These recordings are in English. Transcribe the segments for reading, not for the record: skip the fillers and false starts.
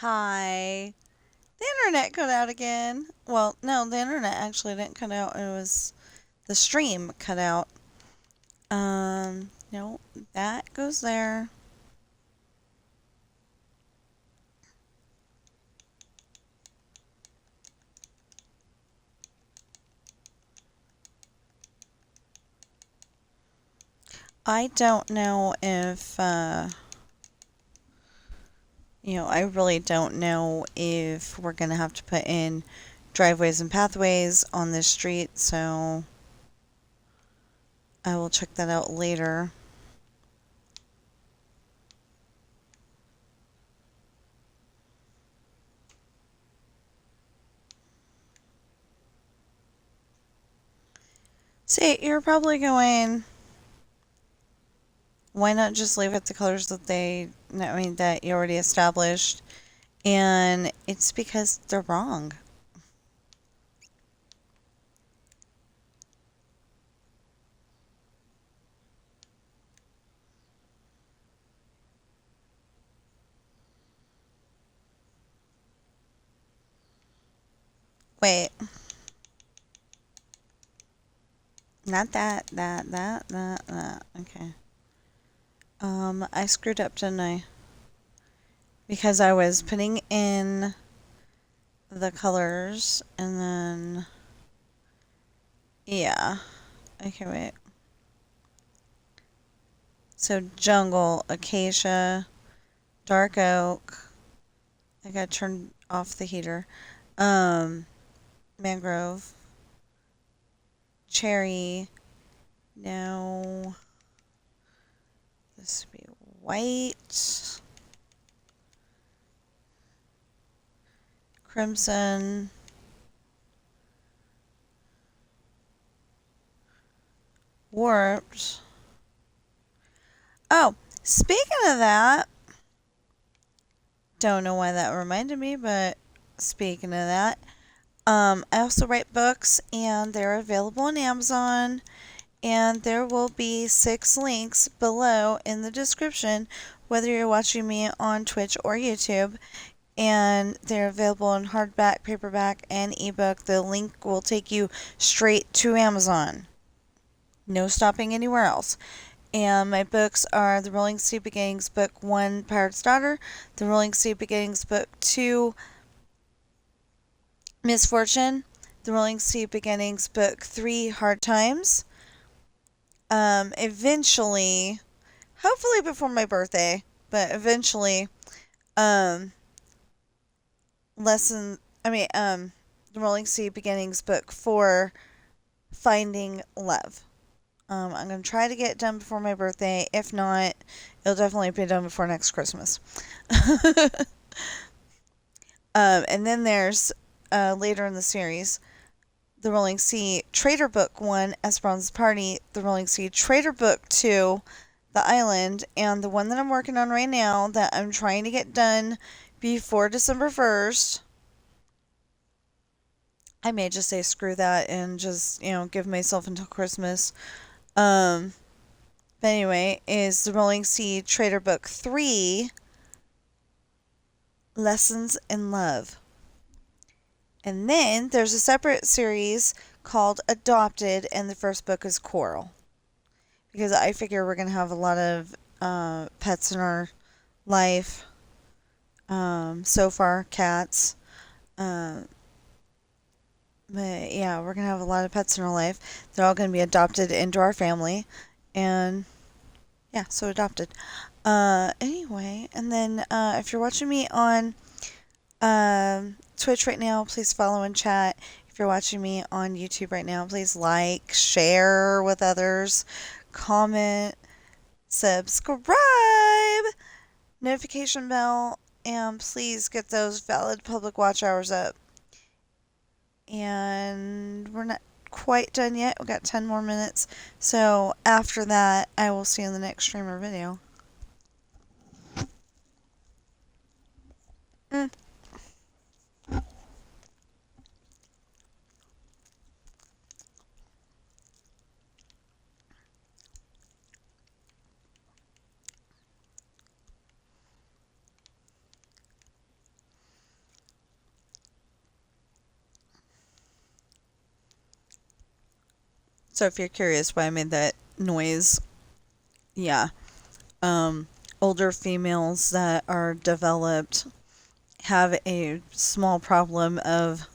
Hi. The internet cut out again. Well, no, the internet actually didn't cut out. It was the stream cut out. No, that goes there. I don't know if, I really don't know if we're going to have to put in driveways and pathways on this street, so I will check that out later. See, you're probably going, why not just leave it the colors that you already established? And it's because they're wrong. Wait, not that. Okay. I screwed up, didn't I? Because I was putting in the colors and then, yeah. Okay, wait. So jungle, acacia, dark oak. I gotta turn off the heater. Um, mangrove, cherry. No, this would be white, crimson, warped. Oh, speaking of that, don't know why that reminded me, but speaking of that, I also write books and they're available on Amazon. And there will be 6 links below in the description, whether you're watching me on Twitch or YouTube. And they're available in hardback, paperback, and ebook. The link will take you straight to Amazon. No stopping anywhere else. And my books are The Rolling Sea Beginnings Book 1, Pirate's Daughter, The Rolling Sea Beginnings Book 2, Misfortune, The Rolling Sea Beginnings Book 3, Hard Times. Eventually, hopefully before my birthday, but eventually, um, The Rolling Sea Beginnings Book 4, Finding Love. I'm going to try to get it done before my birthday. If not, it'll definitely be done before next Christmas. And then there's, later in the series, The Rolling Sea Traitor Book 1, Esperanza's Party, The Rolling Sea Traitor Book 2, The Island, and the one that I'm working on right now that I'm trying to get done before December 1st. I may just say screw that and just, give myself until Christmas. But anyway, is The Rolling Sea Traitor Book 3, Lessons in Love. And then there's a separate series called Adopted, and the first book is Coral. Because I figure we're going to have a lot of pets in our life. So far, cats. But yeah, we're going to have a lot of pets in our life. They're all going to be adopted into our family. And yeah, so adopted. Anyway, and then if you're watching me on Twitch right now, please follow and chat. If you're watching me on YouTube right now, please like, share with others, comment, subscribe, notification bell, and please get those valid public watch hours up. And we're not quite done yet. We've got 10 more minutes. So after that, I will see you in the next stream or video. Mm. So if you're curious why I made that noise, yeah. Older females that are developed have a small problem of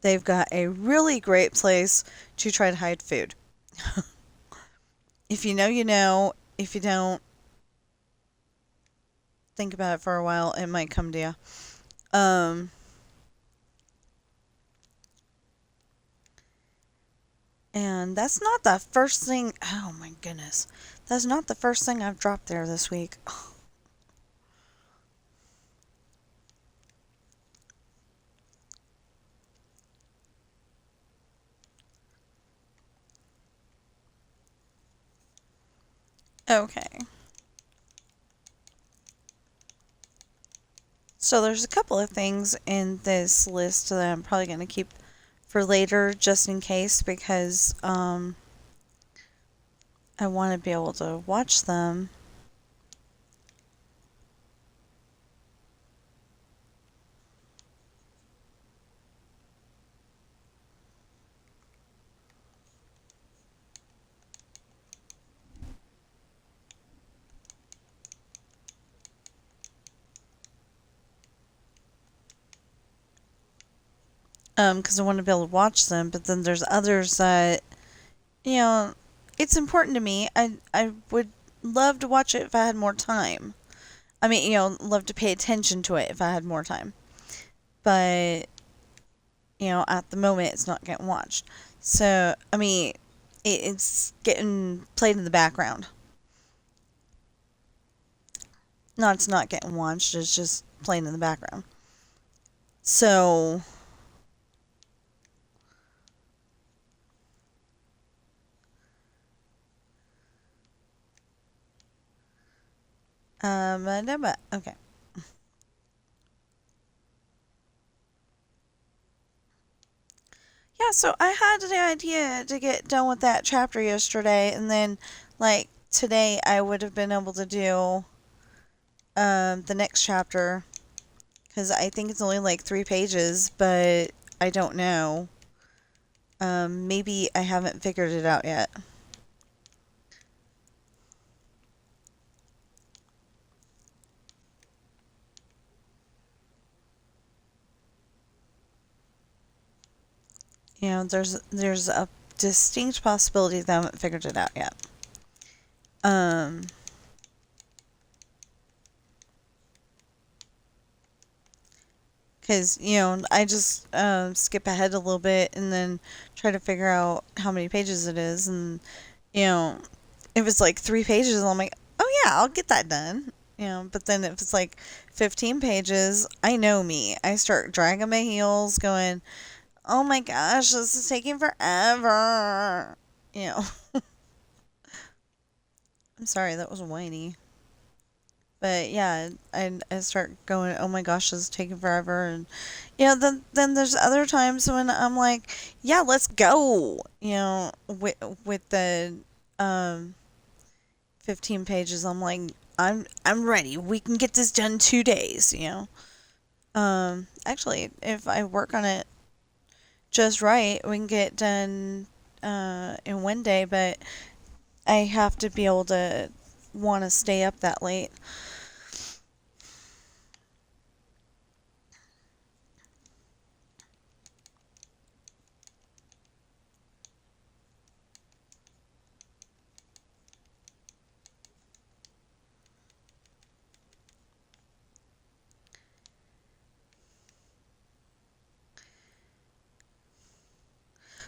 they've got a really great place to try to hide food. If you know, you know. If you don't, think about it for a while. It might come to you. Um, and that's not the first thing. Oh my goodness. That's not the first thing I've dropped there this week. Okay. So there's a couple of things in this list that I'm probably going to keep for later just in case because I want to be able to watch them. Because I want to be able to watch them, but then there's others that, you know, it's important to me. I would love to watch it if I had more time. I mean, love to pay attention to it if I had more time. But, at the moment, it's not getting watched. So, I mean, it's getting played in the background. No, it's not getting watched, it's just playing in the background. So, okay. Yeah, so I had the idea to get done with that chapter yesterday, and then, like, today I would have been able to do the next chapter, because I think it's only like 3 pages, but I don't know. Maybe I haven't figured it out yet. There's a distinct possibility that I haven't figured it out yet. Because, I just skip ahead a little bit and then try to figure out how many pages it is. And, if it's like 3 pages, I'm like, oh yeah, I'll get that done. But then if it's like 15 pages, I know me. I start dragging my heels going, oh my gosh, this is taking forever. I'm sorry, that was whiny. But yeah, I start going, oh my gosh, this is taking forever. And, then there's other times when I'm like, yeah, let's go. With the 15 pages, I'm like, I'm ready. We can get this done 2 days. Actually, if I work on it just right, we can get done in one day. But I have to be able to want to stay up that late.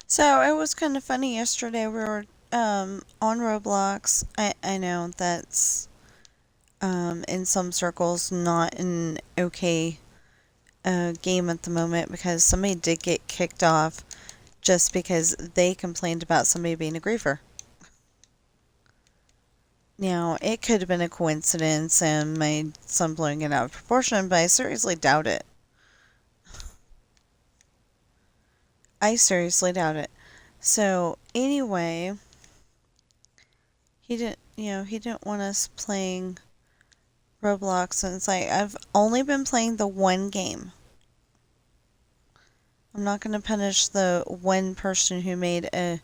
So it was kind of funny yesterday. We were on Roblox. I know that's in some circles not an okay game at the moment because somebody did get kicked off just because they complained about somebody being a griefer. Now, it could have been a coincidence and my son blowing it out of proportion, but I seriously doubt it. I seriously doubt it. So, anyway, he didn't want us playing Roblox, and it's like, I've only been playing the one game. I'm not going to punish the one person who made a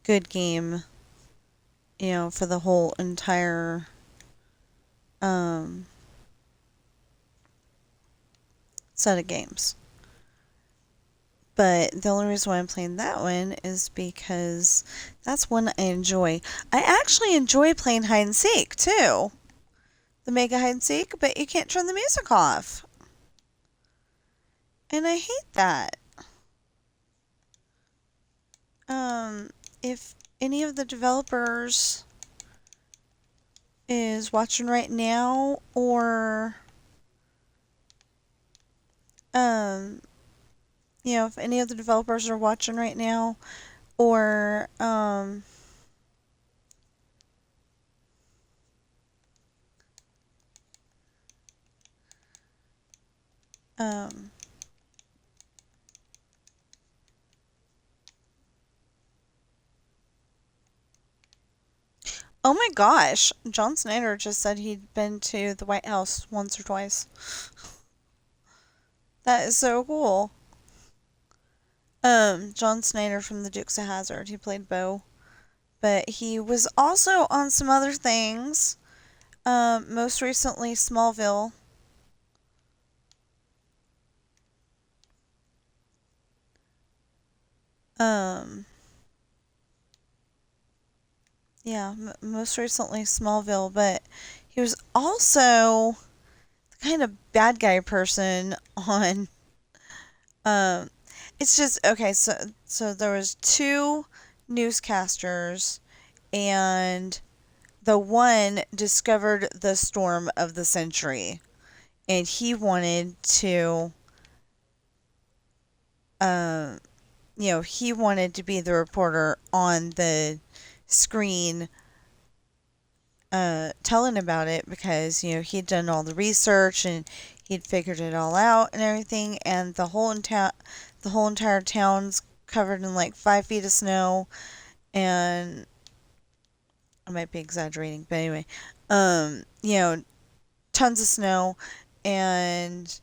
good game, for the whole entire um, set of games. But the only reason why I'm playing that one is because that's one I enjoy. I actually enjoy playing hide and seek too. The mega hide and seek, but you can't turn the music off. And I hate that. If any of the developers is watching right now, or um if any of the developers are watching right now, or um oh my gosh, John Snyder just said he'd been to the White House once or twice. That is so cool. John Snyder from the Dukes of Hazzard, he played Bo, but he was also on some other things. Most recently Smallville. Um, yeah, most recently Smallville, but he was also the kind of bad guy person on. Um, it's just okay. So there was two newscasters, and the one discovered the storm of the century, and he wanted to, um, he wanted to be the reporter on the screen, telling about it because he'd done all the research and he'd figured it all out and everything, and the whole entire town's covered in like 5 feet of snow, and I might be exaggerating, but anyway, tons of snow, and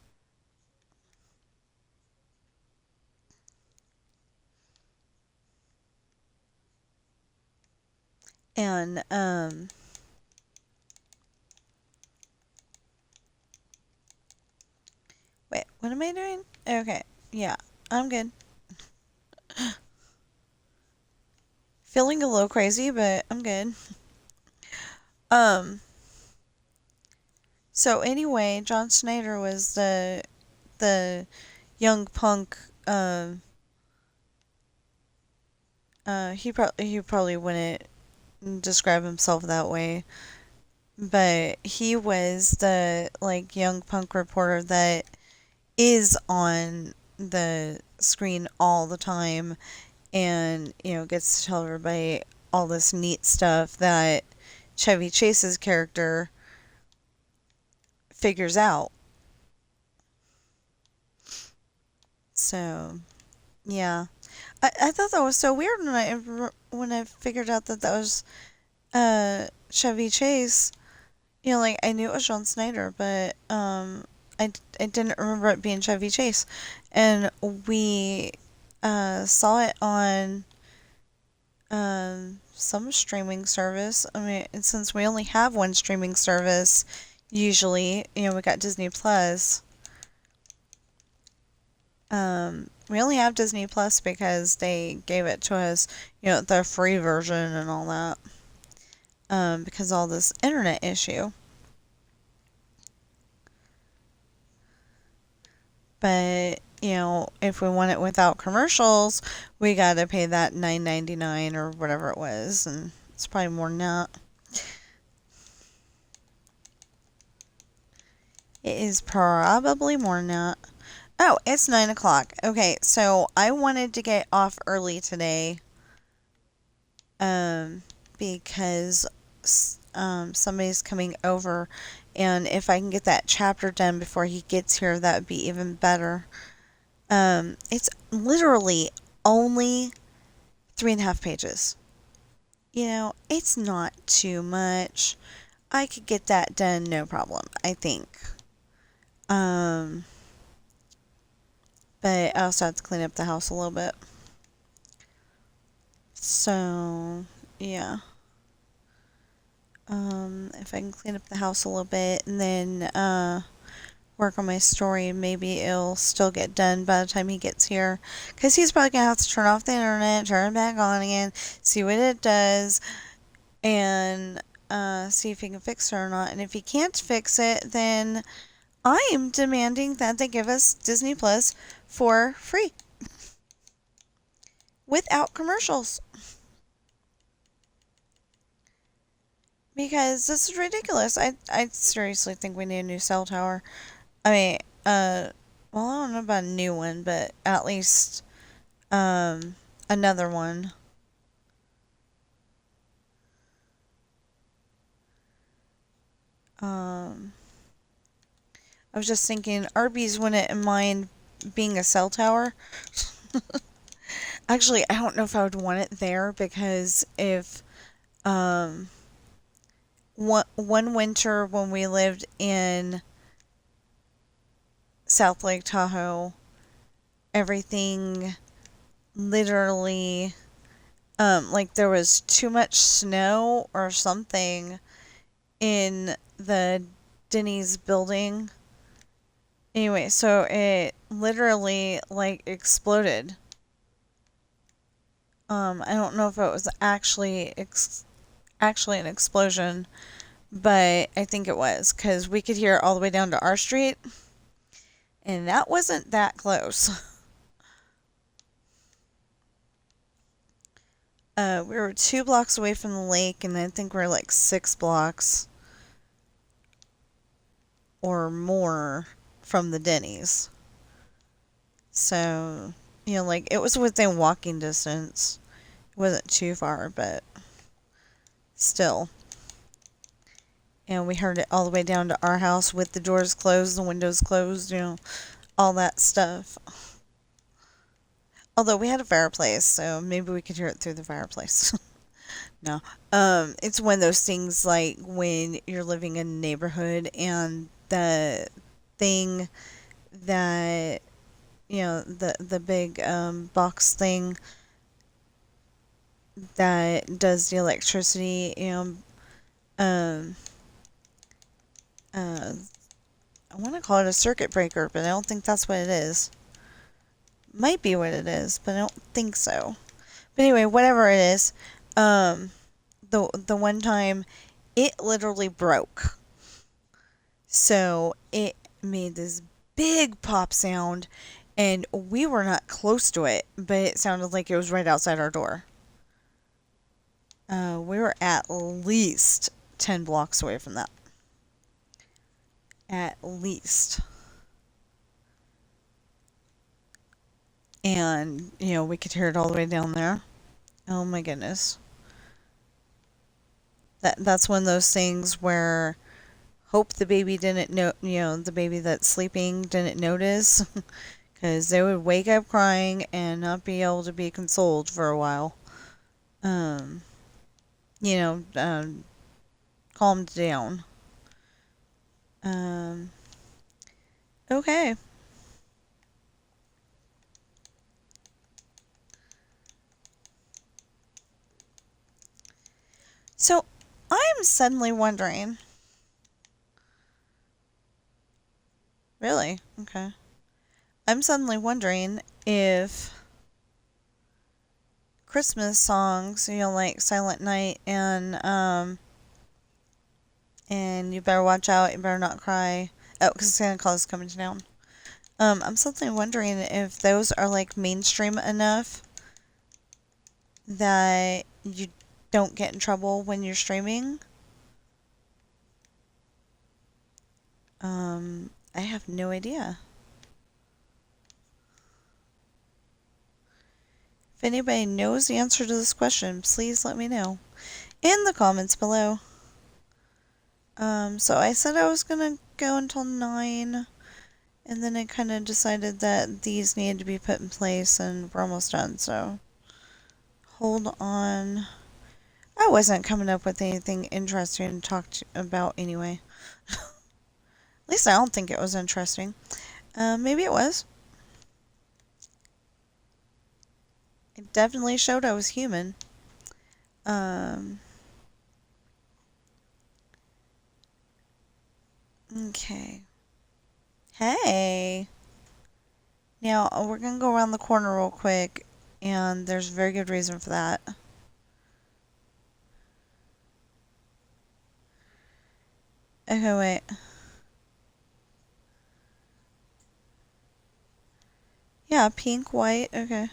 and wait, what am I doing? Okay, yeah, I'm good. Feeling a little crazy, but I'm good. Um, so anyway, John Schneider was the young punk. He probably wouldn't describe himself that way, but he was the like young punk reporter that is on the screen all the time, and gets to tell everybody all this neat stuff that Chevy Chase's character figures out. So yeah, I thought that was so weird when I figured out that was Chevy Chase. Like I knew it was John Snyder, but I didn't remember it being Chevy Chase, and we saw it on some streaming service. I mean, since we only have one streaming service, usually, we got Disney Plus. We only have Disney Plus because they gave it to us, the free version and all that. Because of all this internet issue. But, if we want it without commercials, we gotta pay that $9.99 or whatever it was, and it's probably more than that. It is probably more than that. Oh, it's 9 o'clock. Okay, so I wanted to get off early today, because somebody's coming over, and if I can get that chapter done before he gets here, that would be even better. It's literally only 3.5 pages. It's not too much. I could get that done no problem, I think. Um, but I also have to clean up the house a little bit. So, yeah. If I can clean up the house a little bit and then work on my story, maybe it'll still get done by the time he gets here. Because he's probably going to have to turn off the internet, turn it back on again, see what it does, and see if he can fix it or not. And if he can't fix it, then I am demanding that they give us Disney Plus for free without commercials. Because this is ridiculous. I seriously think we need a new cell tower. I mean, well, I don't know about a new one, but at least, another one. Um, I was just thinking, Arby's wouldn't mind being a cell tower. Actually, I don't know if I would want it there because if, um, one winter when we lived in South Lake Tahoe, everything literally, like there was too much snow or something in the Denny's building. Anyway, so it literally like exploded. I don't know if it was actually an explosion, but I think it was because we could hear it all the way down to our street, and that wasn't that close. We were 2 blocks away from the lake, and I think we're like 6 blocks or more from the Denny's. So, like it was within walking distance. It wasn't too far, but still. And we heard it all the way down to our house with the doors closed, the windows closed, all that stuff. Although we had a fireplace, so maybe we could hear it through the fireplace. No. It's one of those things like when you're living in a neighborhood and the thing that, the big box thing that does the electricity, um, I want to call it a circuit breaker, but I don't think that's what it is. Might be what it is, but I don't think so. But anyway, whatever it is, the one time it literally broke. So it made this big pop sound, and we were not close to it, but it sounded like it was right outside our door. We were at least 10 blocks away from that. At least. And, we could hear it all the way down there. Oh my goodness. That's one of those things where hope the baby didn't know, the baby that's sleeping didn't notice. Because they would wake up crying and not be able to be consoled for a while. Um, you know, um, Calmed down. Um, okay. So, I'm suddenly wondering. Really? Okay. I'm suddenly wondering if Christmas songs, like Silent Night and You Better Watch Out, You Better Not Cry. Oh, because Santa Claus is coming to town. I'm suddenly wondering if those are like mainstream enough that you don't get in trouble when you're streaming. I have no idea. If anybody knows the answer to this question, please let me know in the comments below. So I said I was gonna go until 9, and then I kind of decided that these needed to be put in place, and we're almost done, so hold on. I wasn't coming up with anything interesting to talk about anyway. At least I don't think it was interesting. Maybe it was. It definitely showed I was human. Um, okay. Hey. Now, we're going to go around the corner real quick, and there's a very good reason for that. Okay, wait. Yeah, pink, white, okay.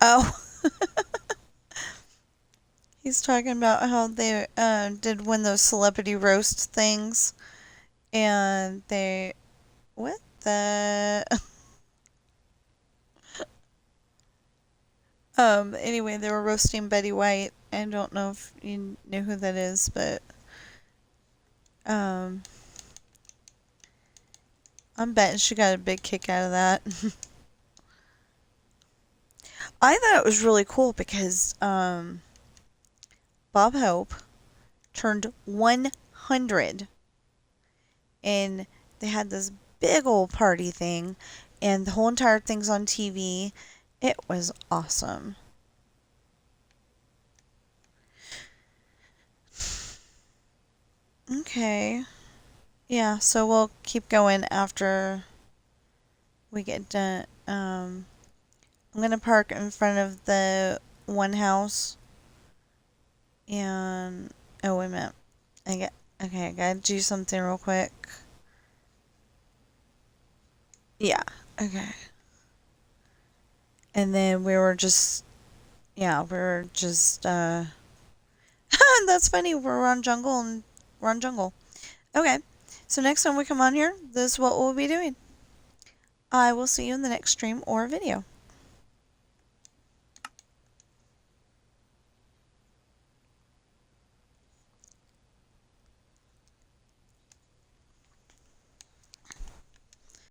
Oh, he's talking about how they did one of those celebrity roast things, and they... What the... Anyway, they were roasting Betty White. I don't know if you know who that is, but, um, I'm betting she got a big kick out of that. I thought it was really cool because, Bob Hope turned 100, and they had this big old party thing, and the whole entire thing's on TV. It was awesome. Okay. Yeah, so we'll keep going after we get done. I'm gonna park in front of the one house, and oh, wait a minute. Okay, I gotta do something real quick. Yeah, okay. And then we were just that's funny. We're on jungle. Okay. So next time we come on here, this is what we'll be doing. I will see you in the next stream or video.